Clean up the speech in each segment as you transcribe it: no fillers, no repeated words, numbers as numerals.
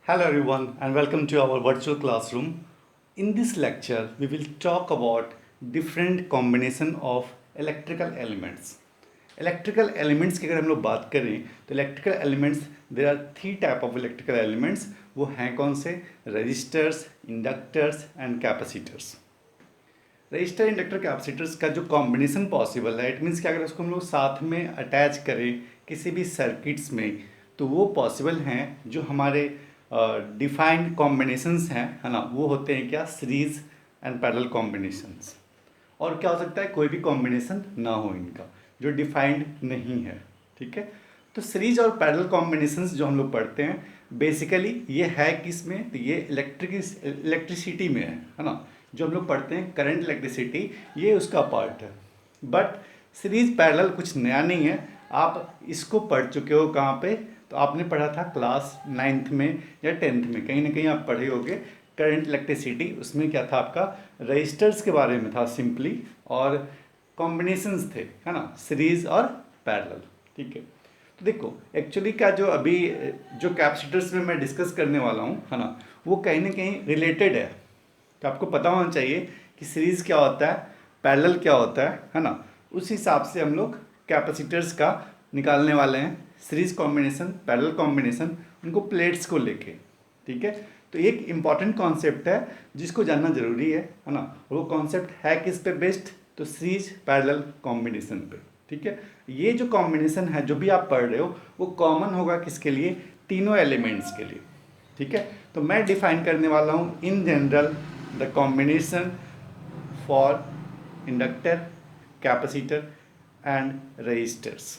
Hello everyone and welcome to our virtual classroom. In this lecture, we will talk about different combination of electrical elements. Electrical elements की अगर हम लोग बात करें तो electrical elements there are three type of electrical elements. वो हैं कौन से? Resistors, inductors and capacitors. Register inductor capacitors का जो कॉम्बिनेशन पॉसिबल है, इट मीन्स कि अगर उसको हम लोग साथ में अटैच करें किसी भी सर्किट्स में तो वो पॉसिबल हैं जो हमारे डिफाइंड कॉम्बिनेशंस हैं, है ना, वो होते हैं क्या? Series and parallel combinations. और क्या हो सकता है? कोई भी कॉम्बिनेशन ना हो इनका जो डिफाइंड नहीं है। ठीक है, तो सीरीज और पैरेलल कॉम्बिनेशंस जो हम लोग पढ़ते हैं बेसिकली ये है किस में? तो ये इलेक्ट्रिसिटी में है ना, जो हम लोग पढ़ते हैं करंट इलेक्ट्रिसिटी, ये उसका पार्ट है। बट सीरीज पैरेलल कुछ नया नहीं है, आप इसको पढ़ चुके हो कहाँ पे? तो आपने पढ़ा था क्लास 9th में या 10th में, कहीं ना कहीं आप पढ़े होगे करंट इलेक्ट्रिसिटी। उसमें क्या था आपका? रजिस्टर्स के बारे में था सिंपली, और कॉम्बिनेशंस थे, है ना, सीरीज और पैरेलल। ठीक है, तो देखो एक्चुअली क्या जो अभी जो कैपेसिटर्स में मैं डिस्कस करने वाला हूँ, है ना, वो कहीं ना कहीं रिलेटेड है। तो आपको पता होना चाहिए कि सीरीज क्या होता है, पैरेलल क्या होता है ना। उस हिसाब से हम लोग कैपेसिटर्स का निकालने वाले हैं, सीरीज कॉम्बिनेशन, पैरेलल कॉम्बिनेशन, उनको प्लेट्स को लेके। ठीक है, तो एक इम्पॉर्टेंट कॉन्सेप्ट है जिसको जानना जरूरी है ना। वो कॉन्सेप्ट है किस पे बेस्ड? तो सीरीज पैरेलल कॉम्बिनेशन पे। ठीक है, ये जो कॉम्बिनेशन है जो भी आप पढ़ रहे हो वो कॉमन होगा किसके लिए? तीनों एलिमेंट्स के लिए। ठीक है, तो मैं डिफाइन करने वाला हूँ in general the combination for inductor, capacitor and registers.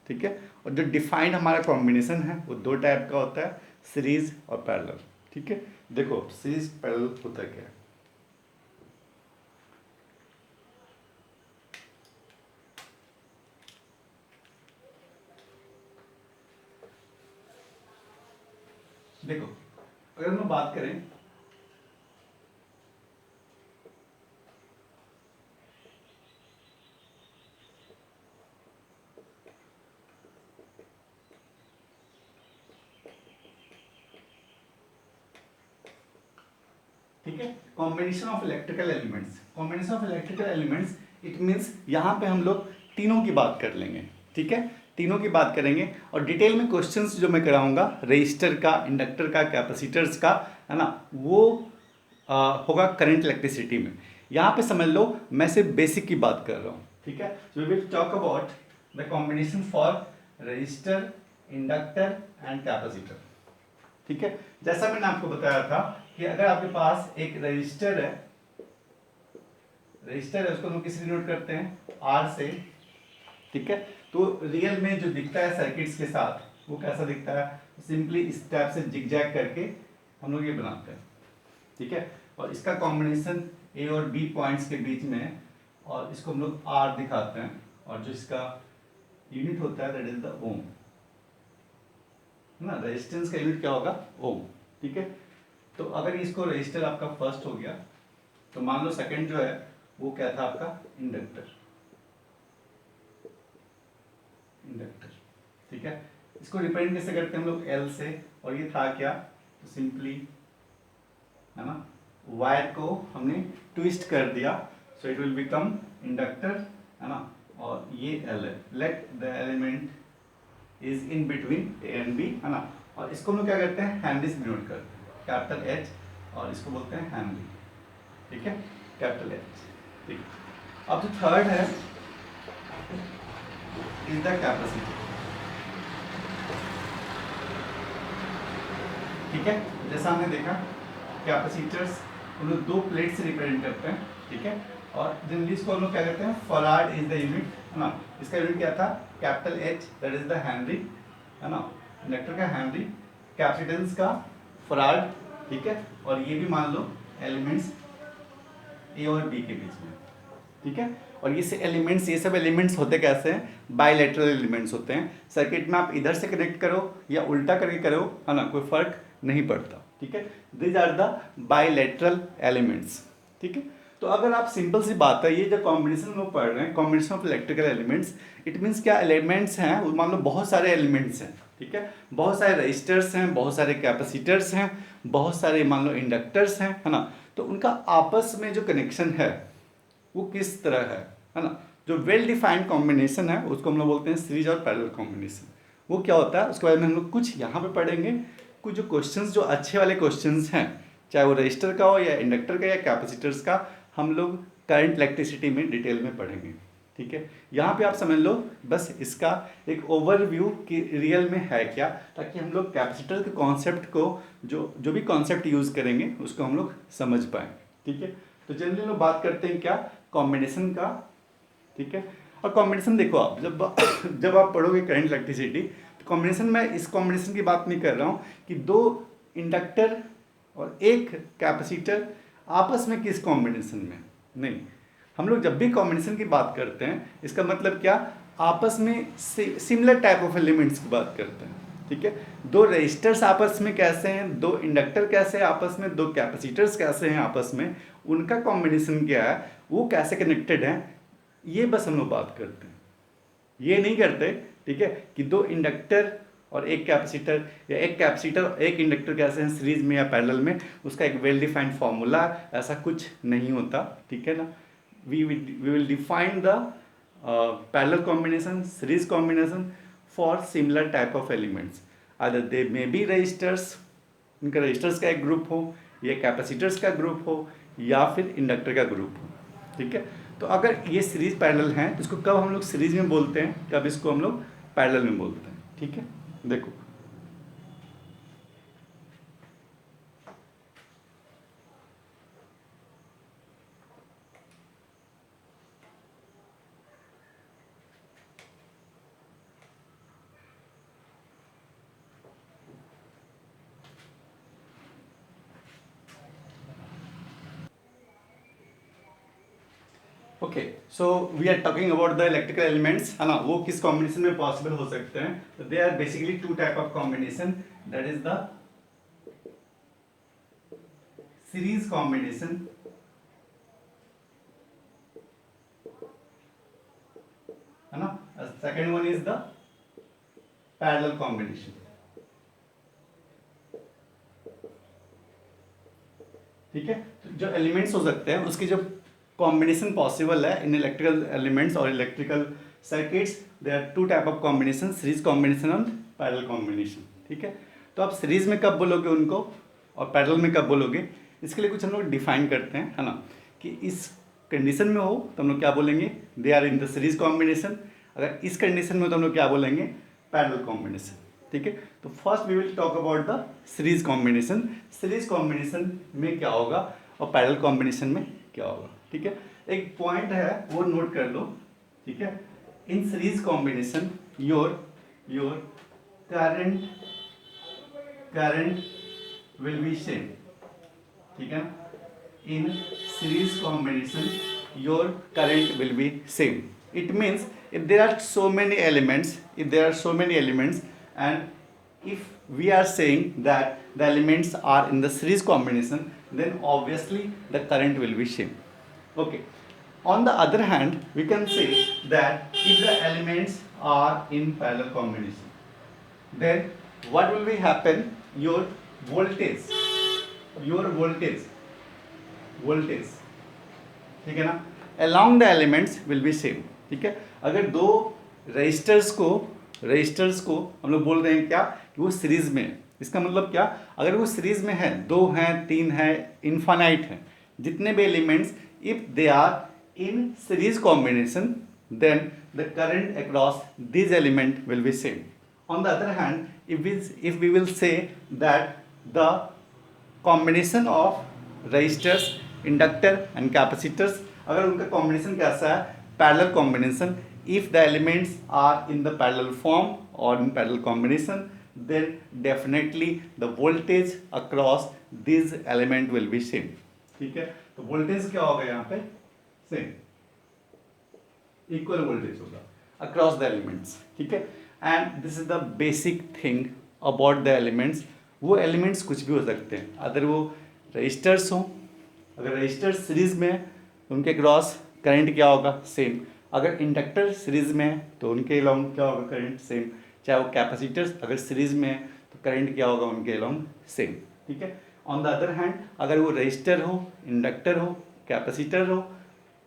ठीक है, और जो डिफाइंड हमारा कॉम्बिनेशन है वो दो टाइप का होता है, सीरीज और पैरेलल। ठीक है, देखो सीरीज पैरेलल होता क्या है। देखो अगर हम बात करें ठीक है, combination of electrical elements, combination of electrical elements it means यहाँ पे हम लोग तीनों की बात कर लेंगे। ठीक है, तीनों की बात करेंगे और डिटेल में क्वेश्चंस जो मैं कराऊंगा रजिस्टर का, इंडक्टर का, कैपेसिटर्स का, है ना, वो होगा करंट इलेक्ट्रिसिटी में। यहाँ पे समझ लो मैं सिर्फ बेसिक की बात कर रहा हूँ। ठीक है, so we will talk about the combination for register, inductor and capacitor. ठीक है, जैसा मैंने आपको बताया था कि अगर आपके पास एक रजिस्टर है, रजिस्टर है उसको हम किस लिए नोट करते हैं? आर से। ठीक है, तो रियल में जो दिखता है सर्किट्स के साथ वो कैसा दिखता है? सिंपली इस टाइप से जिगजैग करके हम लोग ये बनाते हैं। ठीक है, और इसका कॉम्बिनेशन ए और बी पॉइंट्स के बीच में है और इसको हम लोग आर दिखाते हैं, और जो इसका यूनिट होता है दैट इज द ओम, है ना। रेजिस्टेंस का यूनिट क्या होगा? ओम। ठीक है, तो अगर इसको रजिस्टर आपका फर्स्ट हो गया तो मान लो सेकंड जो है वो क्या था आपका? Inductor, inductor. ठीक है, इसको रिप्रेजेंट कैसे करते हैं हम लोग? एल से, और ये था क्या? तो सिंपली, है ना, वायर को हमने ट्विस्ट कर दिया, so it will become inductor, है ना, और ये एल है। Let the element is in between A and B, है ना, और इसको हम लोग क्या करते हैं? हेनरी से डिनोट करते हैं, कैपिटल एच, और इसको बोलते हैं हेनरी। ठीक है, कैपिटल एच। ठीक, अब जो थर्ड है इज द कैपेसिटी। ठीक है, जैसा हमने देखा कैपेसिटर्स हम लोग दो प्लेट से रिप्रेजेंट करते हैं। ठीक है, और जनरली इसको हम लोग क्या करते हैं? फराड इज द यूनिट, है ना। इसका यूनिट क्या था? Capital H, that is the Henry, है ना, इंडक्टर का हेनरी, कैपेसिटेंस का फराड। ठीक है, और ये भी मान लो एलिमेंट्स ए और बी के बीच में। ठीक है, और ये से एलिमेंट्स, ये सब एलिमेंट्स होते कैसे हैं? बायलैटरल एलिमेंट्स होते हैं। सर्किट में आप इधर से कनेक्ट करो या उल्टा करके करो, है ना, कोई फर्क नहीं पड़ता। ठीक है, these are the bilateral elements. ठीक है, तो अगर आप सिंपल सी बात है, ये जो कॉम्बिनेशन लोग पढ़ रहे हैं, combination of electrical elements, it means क्या एलिमेंट्स हैं, मान लो बहुत सारे एलिमेंट्स हैं, ठीक है, बहुत सारे रजिस्टर्स हैं, बहुत सारे कैपेसिटर्स हैं, बहुत सारे मान लो इंडक्टर्स हैं, है ना। तो उनका आपस में जो कनेक्शन है वो किस तरह है ना। जो वेल डिफाइंड कॉम्बिनेशन है उसको हम लोग बोलते हैं सीरीज और पैरेलल कॉम्बिनेशन। वो क्या होता है उसके बारे में हम लोग कुछ यहाँ पे पढ़ेंगे। कुछ जो क्वेश्चंस जो अच्छे वाले क्वेश्चंस हैं, चाहे वो रजिस्टर का हो या इंडक्टर का या कैपेसिटर्स का, हम लोग करंट इलेक्ट्रिसिटी में डिटेल में पढ़ेंगे, ठीक है। यहाँ पे आप समझ लो बस इसका एक ओवरव्यू कि रियल में है क्या, ताकि हम लोग कैपेसिटर के कॉन्सेप्ट को जो जो भी कॉन्सेप्ट यूज़ करेंगे उसको हम लोग समझ पाएँ, ठीक है। तो जनरली लोग बात करते हैं क्या, कॉम्बिनेशन का, ठीक है। और कॉम्बिनेशन देखो आप जब आप पढ़ोगे करंट इलेक्ट्रिसिटी, तो कॉम्बिनेशन में इस कॉम्बिनेशन की बात नहीं कर रहा हूँ कि दो इंडक्टर और एक कैपेसिटर आपस में किस कॉम्बिनेशन में, नहीं। हम लोग जब भी कॉम्बिनेशन की बात करते हैं इसका मतलब क्या, आपस में सिमिलर टाइप ऑफ एलिमेंट्स की बात करते हैं, ठीक है। दो रजिस्टर्स आपस में कैसे हैं, दो इंडक्टर कैसे हैं आपस में, दो कैपेसिटर्स कैसे हैं आपस में, उनका कॉम्बिनेशन क्या है, वो कैसे कनेक्टेड हैं, ये बस हम लोग बात करते हैं। ये नहीं करते, ठीक है, कि दो इंडक्टर और एक कैपेसिटर या एक कैपेसिटर और एक इंडक्टर कैसे हैं सीरीज में या पैरेलल में, उसका एक वेल डिफाइंड फॉर्मूला, ऐसा कुछ नहीं होता, ठीक है ना। We will define the parallel combination, series combination for similar type of elements, other they may be registers, उनका रजिस्टर्स का एक ग्रुप हो, या कैपेसिटर्स का ग्रुप हो, या फिर इंडक्टर का ग्रुप हो, ठीक है। तो अगर ये सीरीज पैरेलल हैं तो इसको कब हम लोग सीरीज में बोलते हैं, कब इसको हम लोग पैरेलल में बोलते हैं, ठीक है। देखो okay, so we are talking about the electrical elements, है ना, वो किस कॉम्बिनेशन में पॉसिबल हो सकते हैं। तो they are basically two type of combination, that is the series combination है ना, second one is the parallel combination, ठीक है। तो जो एलिमेंट्स हो सकते हैं उसकी जो कॉम्बिनेशन पॉसिबल है इन इलेक्ट्रिकल एलिमेंट्स और electrical circuits, there are two type of combination, series combination और पैरेलल कॉम्बिनेशन, ठीक है। तो आप सीरीज में कब बोलोगे उनको और पैरेलल में कब बोलोगे, इसके लिए कुछ हम लोग डिफाइन करते हैं, है ना, कि इस कंडीशन में हो तो हम लोग क्या बोलेंगे, they are in the series combination. अगर इस कंडीशन में हो तो हम लोग क्या बोलेंगे, पैरेलल कॉम्बिनेशन, ठीक है। तो first we will talk about the series combination. Series combination में क्या होगा और पैरेलल कॉम्बिनेशन में क्या होगा, ठीक है। एक पॉइंट है वो नोट कर लो, ठीक है। इन series combination your current will be same, ठीक है ना। इन series combination your current will be same. It means if there are so many elements, and if we are saying that the elements are in the series combination, then obviously the current will be same. Okay. On the other hand, we can say that if the elements are in parallel combination, then what will be happen? Your voltage, ठीक है ना, along the elements will be same, ठीक है। अगर दो registers को हम लोग बोल रहे हैं क्या कि वो सीरीज में है, इसका मतलब क्या, अगर वो सीरीज में है, दो हैं, तीन है, इनफाइनाइट है, जितने भी elements, if they are in series combination, then the current across this element will be same. On the other hand, if we will say that the combination of resistors, inductor and capacitors, अगर उनका combination कैसा है, parallel combination, if the elements are in the parallel form or in parallel combination, then definitely the voltage across this element will be same, ठीक है। तो voltage क्या होगा यहाँ पे, सेम, इक्वल वोल्टेज होगा अक्रॉस द एलिमेंट्स, ठीक है। And this is the basic thing about the elements. वो एलिमेंट्स कुछ भी हो सकते हैं, अगर वो रजिस्टर्स हों, अगर रजिस्टर्स सीरीज में उनके क्रॉस करंट क्या होगा, सेम। अगर इंडक्टर सीरीज में है तो उनके अलोंग क्या होगा, करंट सेम। चाहे वो कैपेसिटर्स अगर सीरीज में है तो करंट क्या होगा उनके अलोंग, सेम। ठीक है। ऑन द अदर हैंड अगर वो रजिस्टर हो, इंडक्टर हो, कैपेसिटर हो,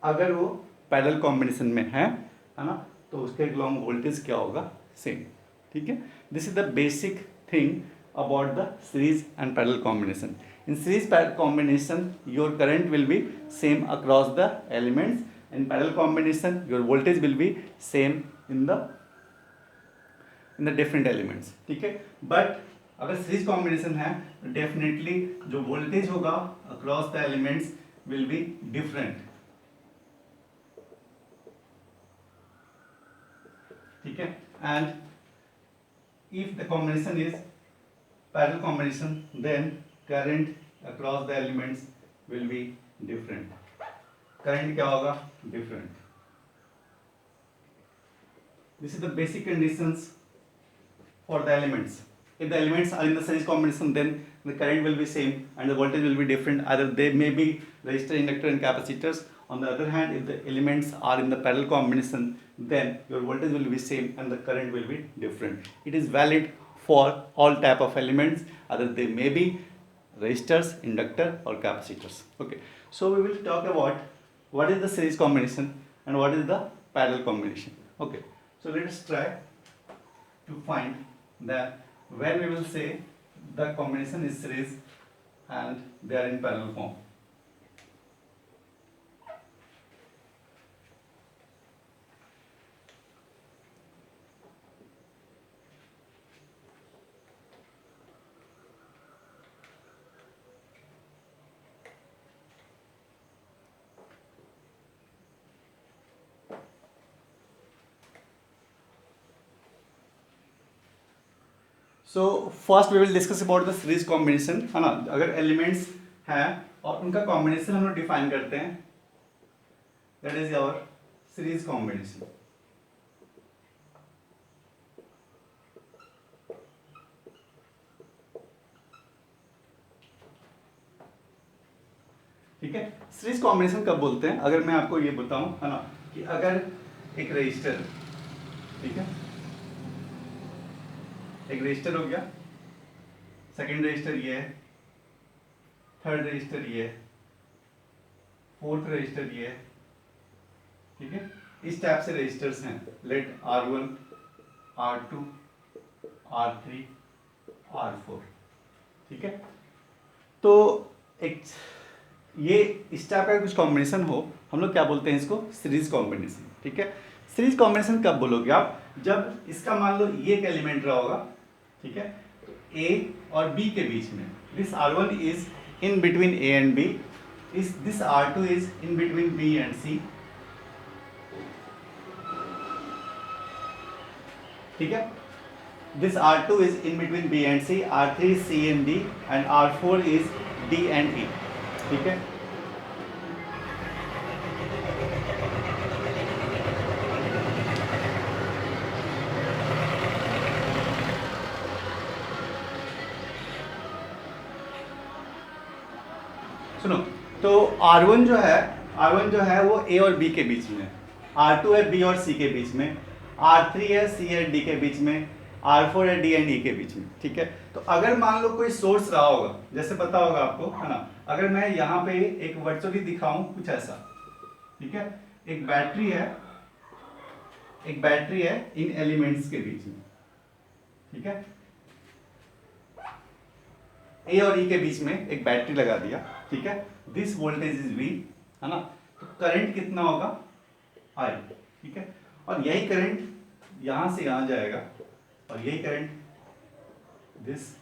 अगर वो पैरेलल कॉम्बिनेशन में है ना, तो उसके अलोंग वोल्टेज क्या होगा, सेम। ठीक है। This is the basic thing about the series and parallel combination. In series parallel combination, your current will be same across the elements. In parallel combination, your voltage will be same in the different elements. ठीक है। But अगर series combination है तो definitely जो voltage होगा across the elements will be different. ठीक है। And if the combination is parallel combination, then current across the elements will be different. Current क्या होगा, different. This is the basic conditions for the elements. If the elements are in the series combination, then the current will be same and the voltage will be different. Either they may be resistor, inductor and capacitors. On the other hand, if the elements are in the parallel combination, then your voltage will be same and the current will be different. It is valid for all type of elements, either they may be resistors, inductor or capacitors. Okay, so we will talk about what is the series combination and what is the parallel combination. Okay, so let us try to find that when we will say the combination is series and they are in parallel form. So first we will discuss about the series combination, है ना। अगर elements हैं और उनका combination हम लोग define करते हैं, that is our series combination. ठीक है। सीरीज कॉम्बिनेशन कब बोलते हैं, अगर मैं आपको ये बताऊं, है ना, कि अगर एक रजिस्टर, ठीक है, एक रजिस्टर हो गया, सेकंड रजिस्टर ये है, थर्ड रजिस्टर ये है, फोर्थ रजिस्टर ये है। ठीक है। इस टाइप से रजिस्टर्स हैं, late R1, R2, R3, R4। ठीक है। तो एक ये इस टाइप का कुछ कॉम्बिनेशन हो, हम लोग क्या बोलते हैं इसको, सीरीज कॉम्बिनेशन। ठीक है। सीरीज कॉम्बिनेशन कब बोलोगे आप, जब इसका मान लो ये एक एलिमेंट रहा होगा, ठीक है, तो A और B के बीच में this R1 is in between A and B, this R2 is in between B and C। ठीक है। This R2 is in between B and C, R3 is C and D and R4 is D and E। ठीक है। सुनो, तो R1 जो है वो A और B के बीच में, R2 है B और C के बीच में, R3 है C और D के बीच में, R4 है D एंड E के बीच में। ठीक है। तो अगर मान लो कोई सोर्स रहा होगा, जैसे पता होगा आपको, है ना, अगर मैं यहाँ पे एक वर्चुअली दिखाऊं कुछ ऐसा, ठीक है, एक बैटरी है इन एलिमेंट्स के बीच में। ठीक है। A और E के बीच में एक बैटरी लगा दिया, ठीक है, दिस वोल्टेज इज V, है ना, तो करंट कितना होगा, I। ठीक है। और यही करंट यहां से यहां जाएगा और यही करंट दिस,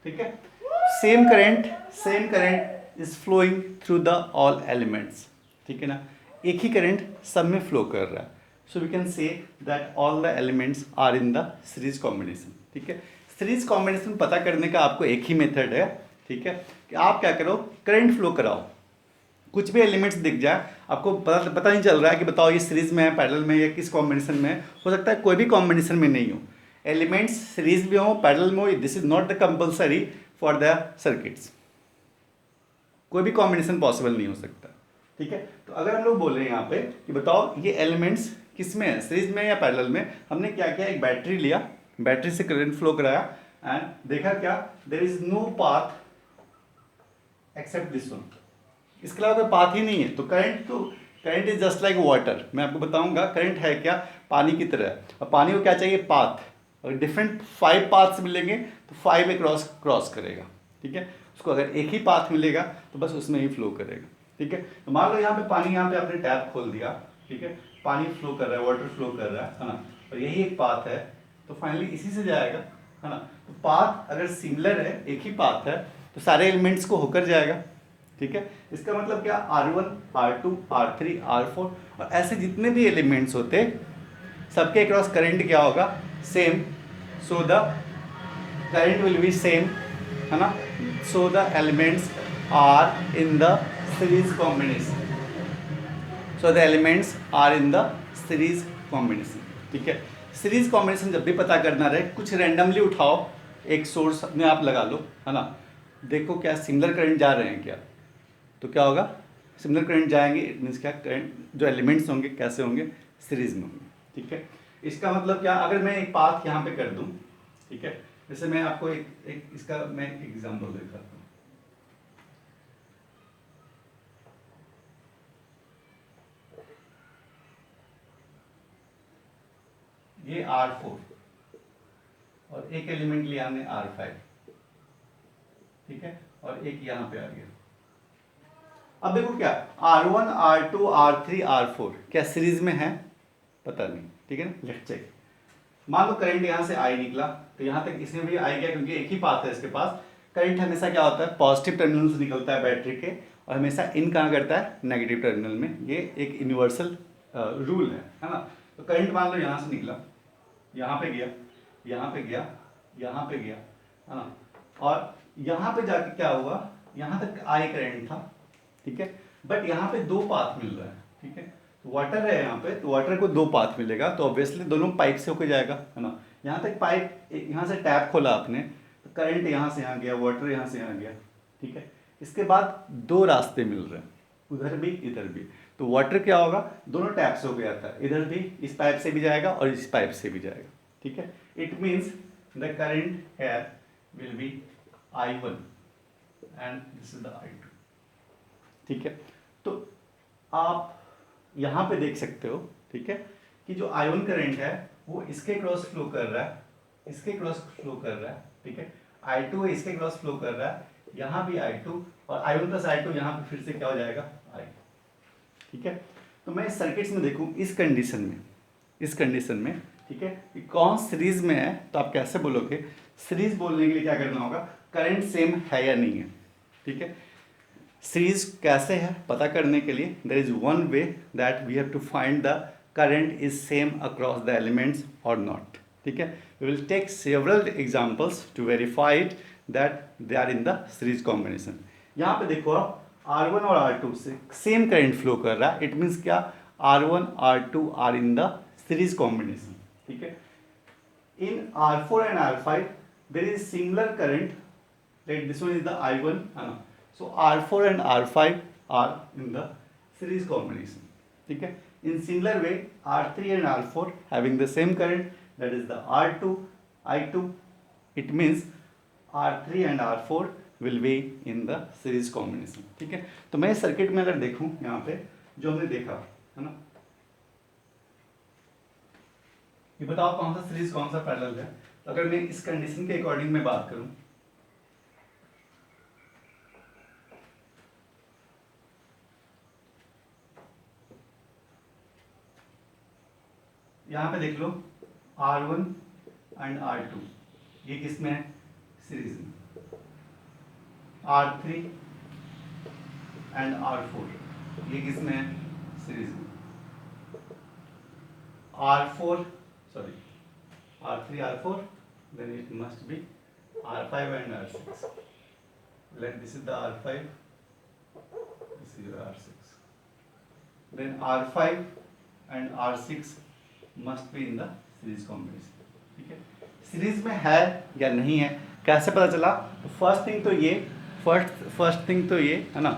ठीक है, same current is flowing through the all elements. ठीक है ना, एक ही करंट सब में फ्लो कर रहा है। So we can say that all the elements are in the series combination. ठीक है। सीरीज कॉम्बिनेशन पता करने का आपको एक ही मेथड है, ठीक है, कि आप क्या करो, करंट फ्लो कराओ, कुछ भी एलिमेंट्स दिख जाए, आपको पता नहीं चल रहा है कि बताओ ये सीरीज में है, पैरेलल में, या किस कॉम्बिनेशन में है। हो सकता है कोई भी कॉम्बिनेशन में नहीं हो, एलिमेंट्स सीरीज में हो, पैरेलल में हो, this is not the compulsory, for the circuits, कोई भी कॉम्बिनेशन पॉसिबल नहीं हो सकता, ठीक है। तो अगर हम लोग बोल रहे हैं यहाँ पे कि बताओ ये एलिमेंट्स किस में है, सीरीज में या पैरेलल में, हमने क्या किया, एक बैटरी लिया, बैटरी से करंट फ्लो कराया एंड देखा क्या, there is no path except this one, इसके अलावा कोई पाथ ही नहीं है। तो current is just like water, मैं आपको बताऊंगा करंट है क्या, पानी की तरह है। और पानी को क्या चाहिए, पाथ, अगर डिफरेंट 5 पाथ्स मिलेंगे तो 5 क्रॉस करेगा, ठीक है। उसको अगर एक ही पाथ मिलेगा तो बस उसमें ही फ्लो करेगा, ठीक है। तो मान लो यहाँ पे पानी, यहाँ पे आपने टैप खोल दिया, ठीक है, पानी फ्लो कर रहा है, वाटर फ्लो कर रहा है ना, और यही एक पाथ है, तो फाइनली इसी से जाएगा, है ना। तो पाथ अगर सिमिलर है, एक ही पाथ है, तो सारे एलिमेंट्स को होकर जाएगा, ठीक है। इसका मतलब क्या, R1 R2 R3 R4 और ऐसे जितने भी एलिमेंट्स होते सबके अक्रॉस करंट क्या होगा, same, so the current will be same, है ना। So the elements are in the series combination, so the elements are in the series combination, ठीक है। सीरीज कॉम्बिनेशन जब भी पता करना रहे, कुछ रैंडमली उठाओ, एक सोर्स में आप लगा लो, है ना, देखो क्या सिमिलर करंट जा रहे हैं क्या, तो क्या होगा, सिमिलर करंट जाएंगे, इट मीन्स क्या, करंट जो एलिमेंट्स होंगे कैसे होंगे, सीरीज में होंगे, ठीक है। इसका मतलब क्या, अगर मैं एक पाथ यहाँ पे कर दूँ, ठीक है, जैसे मैं आपको एक इसका मैं एग्जांपल दिखाता हूँ। ये R4 और एक एलिमेंट लिया हमने R5, ठीक है, और एक यहाँ पे आ गया। अब देखो क्या, R1 R2 R3 R4 क्या सीरीज में है, पता नहीं, ठीक है ना, लेट्स चेक। मान लो करंट यहाँ से आई निकला, तो यहाँ तक इसमें भी आई गया, क्योंकि एक ही पाथ है इसके पास। करंट हमेशा क्या होता है, पॉजिटिव टर्मिनल से निकलता है बैटरी के, और हमेशा इन कहाँ करता है, नेगेटिव टर्मिनल में। ये एक यूनिवर्सल रूल है ना। तो करंट मान लो यहाँ से निकला, यहाँ पे गया, यहाँ पे गया, यहाँ पे गया, है ना, और यहाँ पे जाके क्या हुआ, यहाँ तक आई करंट था, ठीक है, बट यहाँ पे दो पाथ मिल रहा है, ठीक है। वाटर है यहाँ पे, तो वाटर को दो पाथ मिलेगा, तो ऑब्वियसली दोनों पाइप से होकर जाएगा, है ना। यहाँ तक पाइप, यहाँ से टैप खोला आपने, तो करंट यहाँ से यहाँ गया, वाटर यहाँ से यहाँ गया, ठीक है। इसके बाद दो रास्ते मिल रहे हैं, उधर भी इधर भी, तो वाटर क्या होगा, दोनों टैप से हो गया था, इधर भी इस पाइप से भी जाएगा और इस पाइप से भी जाएगा, ठीक है। It means the current here will be I1 and this is the I2, ठीक है। तो आप यहाँ पे देख सकते हो, ठीक है, कि जो I1 करंट है वो इसके क्रॉस फ्लो कर रहा है, इसके क्रॉस फ्लो कर रहा है, ठीक है। I2 इसके क्रॉस फ्लो कर रहा है, यहाँ भी I2, और I1 प्लस I2 यहाँ पे फिर से क्या हो जाएगा, I, ठीक है। तो मैं इस सर्किट्स में देखूँ, इस कंडीशन में, ठीक है, कि कौन सीरीज में है, तो आप कैसे बोलोगे, सीरीज बोलने के लिए क्या करना होगा, करंट सेम है या नहीं है, ठीक है। सीरीज कैसे है पता करने के लिए, there is one way that we have to find the current is same across the elements और नॉट, ठीक है। We will take several examples to verify it that they are in the series combination. यहाँ पे देखो आप, R1 और R2 से same current flow कर रहा है, इट मीन्स क्या, R1 R2 are in the series combination, ठीक है। इन R4 and R5 there is similar current, like this one is the I1, so R4 and R5 are in the series combination, ठीक है। In similar way R3 and R4 having the same current, that is the R2 I2, it means R3 and R4 will be in the series combination, ठीक है। तो मैं circuit में अगर देखूं, यहाँ पे जो हमने देखा है ना, ये बताओ कौन सा सीरीज कौन सा पैरेलल है। तो अगर मैं इस कंडीशन के अकॉर्डिंग में बात करूं, यहां पे देख लो R1 एंड R2 ये किस में है, सीरीज में। R3 एंड R4 ये किस में है, सीरीज में। R4 sorry R3 R4, then it must be R5 and R6, like this is the R5, this is your R6, then R5 and R6 must be in the series combination, ठीक है। Series में है या नहीं है कैसे पता चला? तो फर्स्ट थिंग तो ये है ना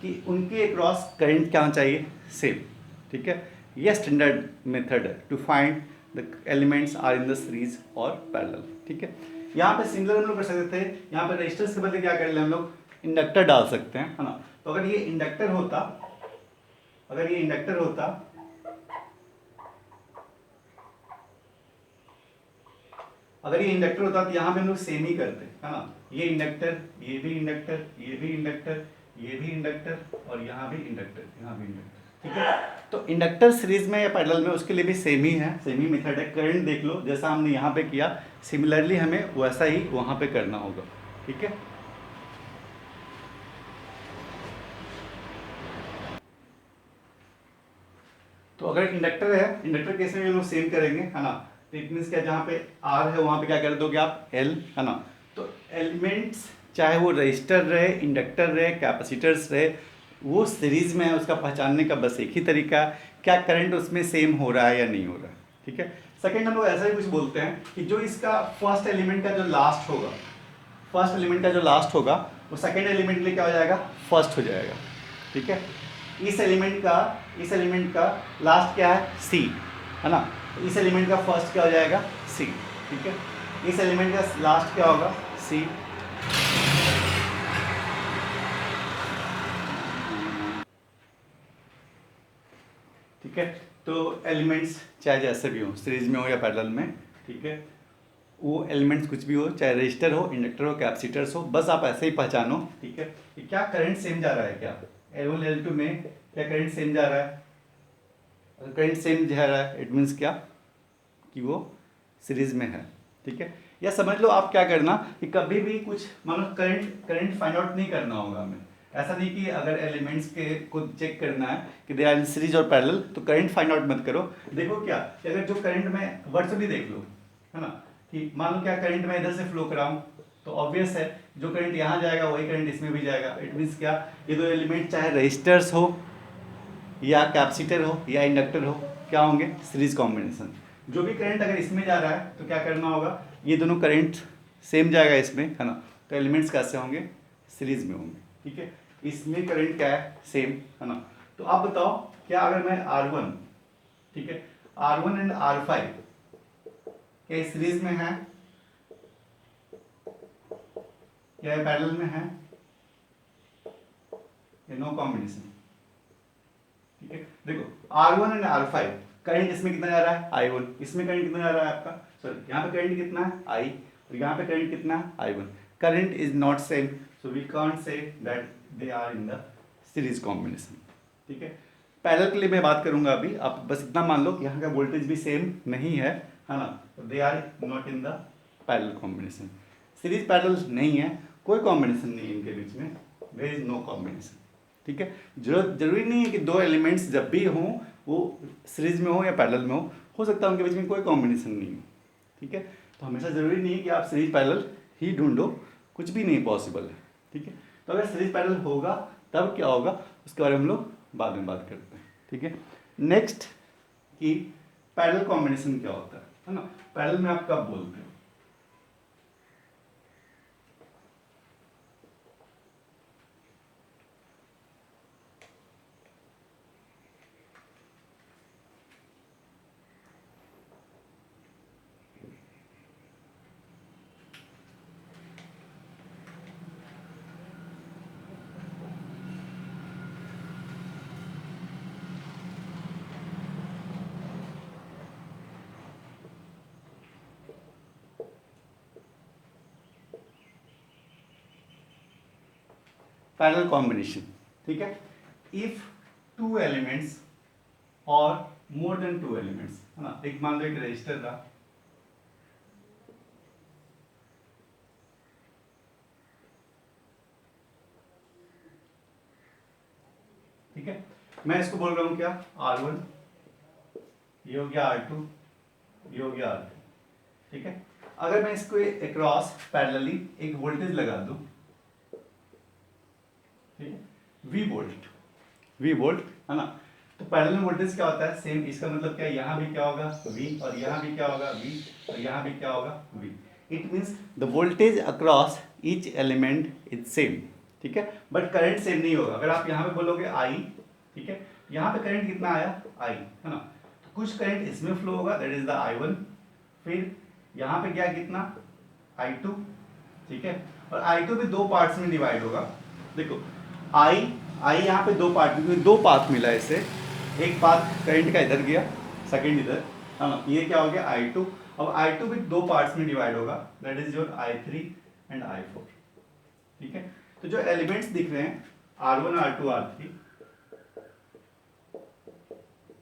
कि उनके अक्रॉस करंट क्या होना चाहिए? सेम। ठीक है, ये स्टैंडर्ड मेथड है to find the elements are in the series और पैरेलल। ठीक है, यहाँ पे सिमिलर हम लोग कर सकते थे, यहाँ पे रेजिस्टेंस के बदले क्या कर ले हम लोग? इंडक्टर डाल सकते हैं, है ना। तो अगर ये इंडक्टर होता, अगर ये इंडक्टर होता अगर ये इंडक्टर होता तो यहाँ पे हम लोग सेम ही करते, है ना। ये इंडक्टर, ये भी इंडक्टर, ये भी इंडक्टर, ये भी इंडक्टर और यहाँ भी इंडक्टर, यहाँ भी इंडक्टर। ठीक है, तो इंडक्टर सीरीज में या पैरेलल में उसके लिए भी सेम ही है, सेम ही मेथड है। करंट देख लो, जैसा हमने यहाँ पे किया सिमिलरली हमें वैसा ही वहाँ पे करना होगा। ठीक है, तो अगर इंडक्टर है, इंडक्टर केस में भी हम लोग सेम करेंगे, है ना। तो इट मीन्स क्या, जहाँ पे आर है वहाँ पे क्या कर दोगे आप? एल, है ना। तो एलिमेंट्स चाहे वो रजिस्टर रहे, इंडक्टर रहे, कैपेसिटर्स रहे, वो सीरीज में है, उसका पहचानने का बस एक ही तरीका है, क्या करंट उसमें सेम हो रहा है या नहीं हो रहा है। ठीक है, सेकेंड हम लोग ऐसा ही कुछ बोलते हैं कि जो इसका फर्स्ट एलिमेंट का जो लास्ट होगा, फर्स्ट एलिमेंट का जो लास्ट होगा वो सेकेंड एलिमेंट के लिए क्या हो जाएगा? फर्स्ट हो जाएगा। ठीक है, इस एलिमेंट का लास्ट क्या है? सी, है ना। तो इस एलिमेंट का फर्स्ट क्या हो जाएगा? सी। ठीक है, इस एलिमेंट का लास्ट क्या होगा? सी। ठीक है, तो एलिमेंट्स चाहे जैसे भी हो, सीरीज में हो या पैरेलल में, ठीक है, वो एलिमेंट्स कुछ भी हो, चाहे रजिस्टर हो, इंडक्टर हो, कैपेसिटर्स हो, बस आप ऐसे ही पहचानो। ठीक है, कि क्या करंट सेम जा रहा है, क्या L1 L2 में क्या करंट सेम जा रहा है? अगर करंट सेम जा रहा है इट मीन्स क्या कि वो सीरीज में है। ठीक है, या समझ लो आप क्या करना कि कभी भी कुछ मान लो करंट फाइंड आउट नहीं करना होगा हमें। ऐसा नहीं कि अगर एलिमेंट्स के को चेक करना है कि दे आर इन सीरीज और पैरेलल तो करंट फाइंड आउट मत करो। देखो क्या कि अगर जो करंट में वर्चुअली देख लो, है ना, कि मान लो क्या करंट में इधर से फ्लो कराऊं तो ऑब्वियस है जो करंट यहाँ जाएगा वही करंट इसमें भी जाएगा। इट मीन्स क्या, ये दो एलिमेंट चाहे रजिस्टर्स हो या कैपेसिटर हो या इंडक्टर हो, क्या होंगे? Series combination. जो भी करंट अगर इसमें जा रहा है तो क्या करना होगा? ये दोनों करंट सेम जाएगा इसमें, है ना। तो एलिमेंट्स कैसे होंगे? सीरीज में होंगे। ठीक है, इसमें करंट क्या है? सेम, है ना। तो आप बताओ क्या अगर मैं R1, ठीक है, R1 एंड R5 क्या सीरीज में है या पैरेलल में है या नो कॉम्बिनेशन? ठीक है, देखो R1 एंड R5 करंट इसमें कितना जा रहा है? I1। इसमें करंट कितना जा रहा है आपका? सॉरी, यहाँ पे करंट कितना है? I, और यहाँ पे करंट कितना है? I1। Current is not same, so we can't say that they are in the series combination. ठीक है, पैरेलल के लिए मैं बात करूंगा अभी, आप बस इतना मान लो कि यहाँ का वोल्टेज भी सेम नहीं है, है ना। They are not in the parallel combination. Series parallel नहीं है, कोई कॉम्बिनेशन नहीं है इनके बीच में, देयर इज नो कॉम्बिनेशन। ठीक है, जरूरी नहीं है कि दो एलिमेंट्स जब भी हों वो सीरीज में हो या पैरेलल में हो सकता है उनके बीच में कोई कॉम्बिनेशन नहीं हो। ठीक है, तो हमेशा ज़रूरी नहीं है कि आप सीरीज पैरेलल ही ढूंढो, कुछ भी नहीं पॉसिबल है। ठीक है, तो अगर सीरीज पैरेलल होगा तब क्या होगा उसके बारे में हम लोग बाद में बात करते हैं। ठीक है, नेक्स्ट कि पैरेलल कॉम्बिनेशन क्या होता है ना। पैरेलल में आप कब बोलते हो? पैरेलल कॉम्बिनेशन, ठीक है, इफ टू एलिमेंट्स और मोर देन टू एलिमेंट्स, है ना। एक मान लो एक रजिस्टर था, ठीक है, मैं इसको बोल रहा हूं क्या? R1, ये हो गया R2, ये हो गया R2। ठीक है, अगर मैं इसको अक्रॉस पैरेलली एक वोल्टेज लगा दूं, ठीक है, V वोल्ट, है ना। तो पैरेलल वोल्टेज क्या होता है? सेम। इसका मतलब क्या, यहाँ भी क्या होगा? V, और यहाँ भी क्या होगा? V, और यहाँ भी क्या होगा? V। It means the voltage across each element is same, ठीक है, बट करंट सेम नहीं होगा। अगर आप यहाँ पे बोलोगे आई, ठीक है, यहाँ पे करंट कितना आया आई, है ना, तो कुछ करंट इसमें फ्लो होगा, दैट इज द I1, फिर यहाँ पे क्या कितना I2, ठीक है, और I2 भी दो पार्ट्स में डिवाइड होगा। देखो आई यहाँ पे दो पार्ट में, दो पाथ मिला है इसे, एक पाथ करंट का इधर गया, सेकंड इधर, है ना, ये क्या हो गया I2। अब I2 भी दो पार्ट्स में डिवाइड होगा, that is your I3 and I4, ठीक है। तो जो एलिमेंट्स दिख रहे हैं R1 R2 R3,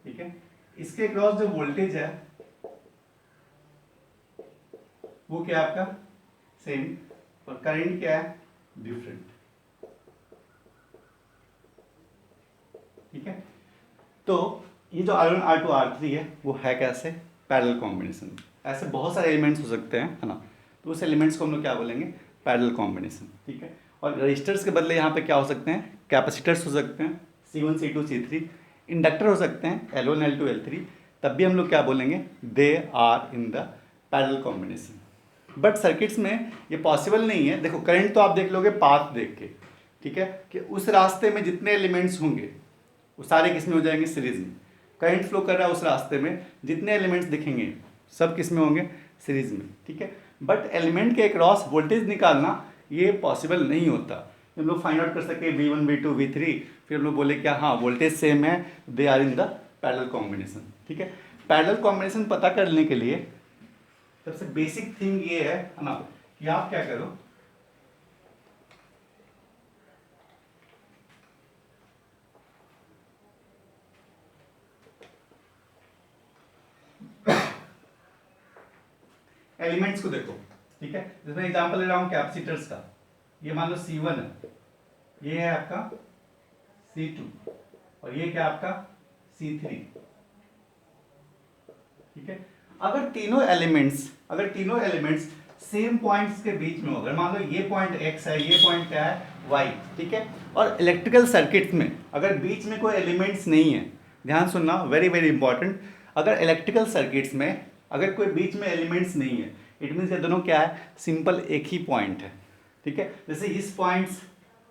ठीक है, इसके क्रॉस जो वोल्टेज है वो क्या है आपका सेम, और करंट क्या है डिफरेंट, ठीक है। तो ये जो R1 R2 R3 है वो है कैसे, पैरेलल कॉम्बिनेशन। ऐसे बहुत सारे एलिमेंट्स हो सकते हैं, है ना, तो उस एलिमेंट्स को हम लोग क्या बोलेंगे पैरेलल कॉम्बिनेशन, ठीक है। और रजिस्टर्स के बदले यहाँ पे क्या हो सकते हैं, कैपेसिटर्स हो सकते हैं C1 C2 C3, इंडक्टर हो सकते हैं L1 L2 L3, तब भी हम लोग क्या बोलेंगे they are in the parallel combination. But circuits में ये पॉसिबल नहीं है। देखो करंट तो आप देख लोगे पाथ देख के, ठीक है, कि उस रास्ते में जितने एलिमेंट्स होंगे वो सारे किस में हो जाएंगे सीरीज में। करंट फ्लो कर रहा है उस रास्ते में, जितने एलिमेंट्स दिखेंगे सब किस में होंगे सीरीज में, ठीक है। बट एलिमेंट के अक्रॉस वोल्टेज निकालना ये पॉसिबल नहीं होता। हम लोग फाइंड आउट कर सके V1 V2 V3, फिर हम लोग बोले क्या हाँ वोल्टेज सेम है, they are in the parallel combination, ठीक है। पैरेलल कॉम्बिनेशन पता करने के लिए सबसे बेसिक थिंग ये है ना कि आप क्या करो, एलिमेंट्स को देखो, ठीक है। जिसमें एग्जांपल ले रहा हूं कैपेसिटर्स का, ये मान लो C1 है, ये है आपका C2 और ये क्या आपका C3, ठीक है। अगर तीनों एलिमेंट्स सेम पॉइंट्स के बीच में हो, अगर मान लो ये पॉइंट x है, ये पॉइंट क्या है y, ठीक है, और इलेक्ट्रिकल सर्किट में अगर बीच में कोई एलिमेंट्स नहीं है, ध्यान सुनना वेरी वेरी इंपॉर्टेंट, अगर इलेक्ट्रिकल सर्किट्स में अगर कोई बीच में एलिमेंट्स नहीं है, इट मीन्स ये दोनों क्या है सिंपल एक ही पॉइंट है, ठीक है। जैसे इस पॉइंट्स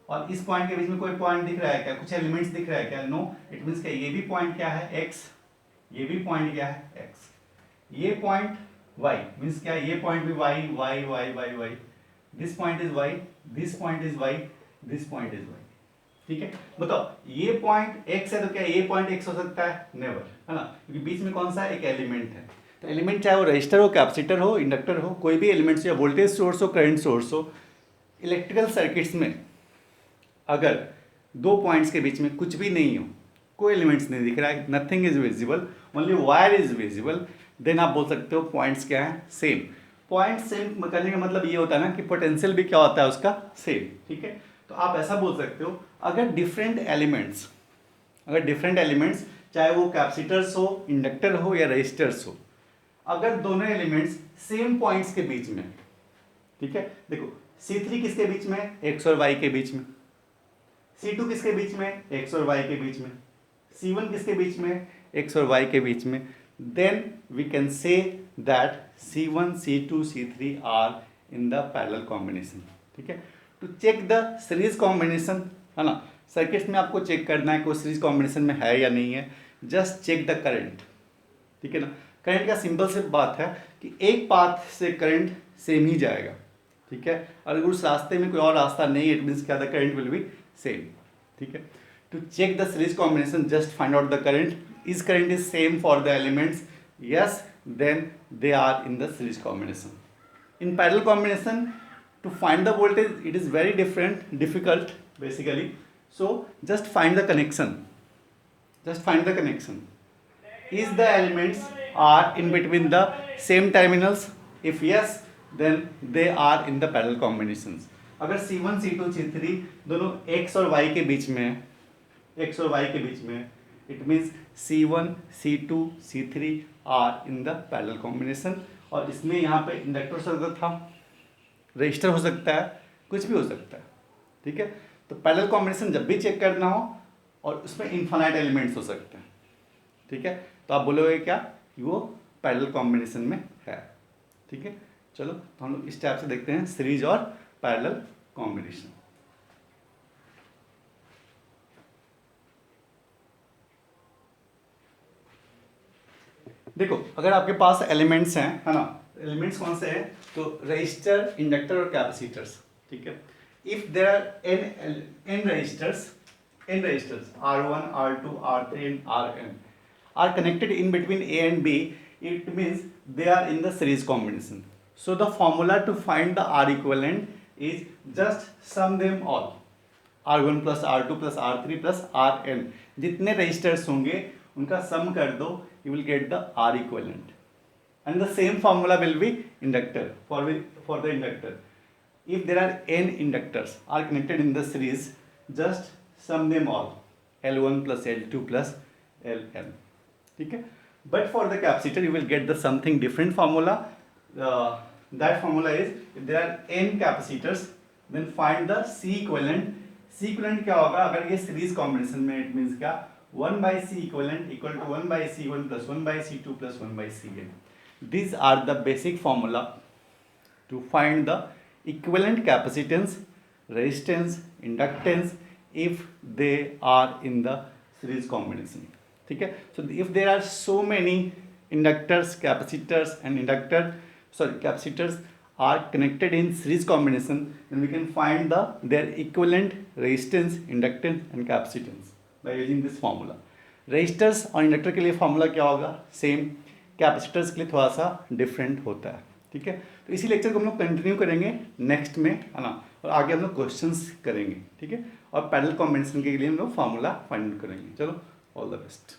और इस पॉइंट के बीच में कोई पॉइंट दिख रहा है क्या, कुछ एलिमेंट्स दिख रहा है क्या, नो, इट मीन्स क्या ये भी पॉइंट क्या है x, ये भी पॉइंट क्या है x, ये पॉइंट y मीन्स क्या, ये पॉइंट भी y y y y y, this point is y, this point is y, this point is y, ठीक है। बताओ ये पॉइंट x है तो क्या ये पॉइंट x हो सकता है, नेवर, है ना, क्योंकि बीच में कौन सा एक एलिमेंट है। तो एलिमेंट चाहे वो रजिस्टर हो, कैपेसिटर हो, इंडक्टर हो, कोई भी एलिमेंट्स या वोल्टेज सोर्स हो, करंट सोर्स हो, इलेक्ट्रिकल सर्किट्स में अगर दो पॉइंट्स के बीच में कुछ भी नहीं हो, कोई एलिमेंट्स नहीं दिख रहा है, nothing is visible, only wire is visible, then आप बोल सकते हो पॉइंट्स क्या है सेम। पॉइंट सेम करने का मतलब ये होता है ना कि पोटेंशियल भी क्या होता है उसका सेम, ठीक है। तो आप ऐसा बोल सकते हो अगर डिफरेंट एलिमेंट्स चाहे वो कैपेसिटर्स हो, इंडक्टर हो या रजिस्टर्स हो, अगर दोनों एलिमेंट्स सेम पॉइंट्स के बीच में, ठीक है, देखो C3 किसके बीच में, x और y के बीच में, C2 किसके बीच में, x और y के बीच में, C1 किसके बीच में, x और y के बीच में, then we can say that C1 C2 C3 are in the parallel combination, ठीक है। to check the series combination, है ना, सर्किट में आपको चेक करना है कि वो सीरीज कॉम्बिनेशन में है या नहीं है, जस्ट चेक द करंट, ठीक है ना। करंट का सिंपल से बात है कि एक पाथ से करंट सेम ही जाएगा, ठीक है, और अगर उस रास्ते में कोई और रास्ता नहीं है, इट मीन्स क्या the current will be same, ठीक है। To check the series combination just find out the current, is current is same for the elements, yes, then they are in the series combination. In parallel combination, to find the voltage it is very difficult basically, so just find the connection, is the elements are in between the same terminals, if yes then they are in the parallel combinations. अगर C1 C2 C3 दोनों x और y के बीच में it means C1 C2 C3 are in the parallel combination। और इसमें यहाँ पे inductor हो सकता था, रजिस्टर हो सकता है, कुछ भी हो सकता है, ठीक है। तो पैरेलल कॉम्बिनेशन जब भी चेक करना हो और उसमें इनफाइनाइट एलिमेंट्स हो सकते हैं, ठीक है, तो आप बोलोगे क्या कि वो पैरेलल कॉम्बिनेशन में है, ठीक है। चलो तो हम लोग इस टाइप से देखते हैं सीरीज और पैरेलल कॉम्बिनेशन। देखो अगर आपके पास एलिमेंट्स हैं, है ना, एलिमेंट्स कौन से हैं, तो रजिस्टर, इंडक्टर और कैपेसिटर्स, ठीक है। If there are N registers R1, R2, R3 and Rn are connected in between A and B, it means they are in the series combination. So the formula to find the R equivalent is just sum them all, R1 plus R2 plus R3 plus Rn, जितने registers होंगे उनका सम कर दो, you will get the R equivalent. And the same formula will be inductor for the inductor. If there are n inductors are connected in the series, just sum them all, L1 plus L2 plus Ln, ठीक है। But for the capacitor you will get the something different formula. That formula is, if there are n capacitors then find the C equivalent. C equivalent क्या होगा अगर ये series combination में, it means क्या, 1 by C equivalent equal to 1 by C1 plus 1 by C2 plus 1 by Cn. These are the basic formula to find the equivalent capacitance, resistance, inductance if they are in the series combination, ठीक है। So if there are so many inductors, capacitors and capacitors are connected in series combination, then we can find their equivalent resistance, inductance and capacitance by using this formula. resistors और inductor के लिए formula क्या होगा, same, capacitors के लिए थोड़ा सा different होता है, ठीक है। तो इसी लेक्चर को हम लोग कंटिन्यू करेंगे नेक्स्ट में, है ना, और आगे हम लोग क्वेश्चंस करेंगे, ठीक है, और पैरेलल कॉम्बिनेशन के लिए हम लोग फार्मूला फाइंड करेंगे। चलो, ऑल द बेस्ट।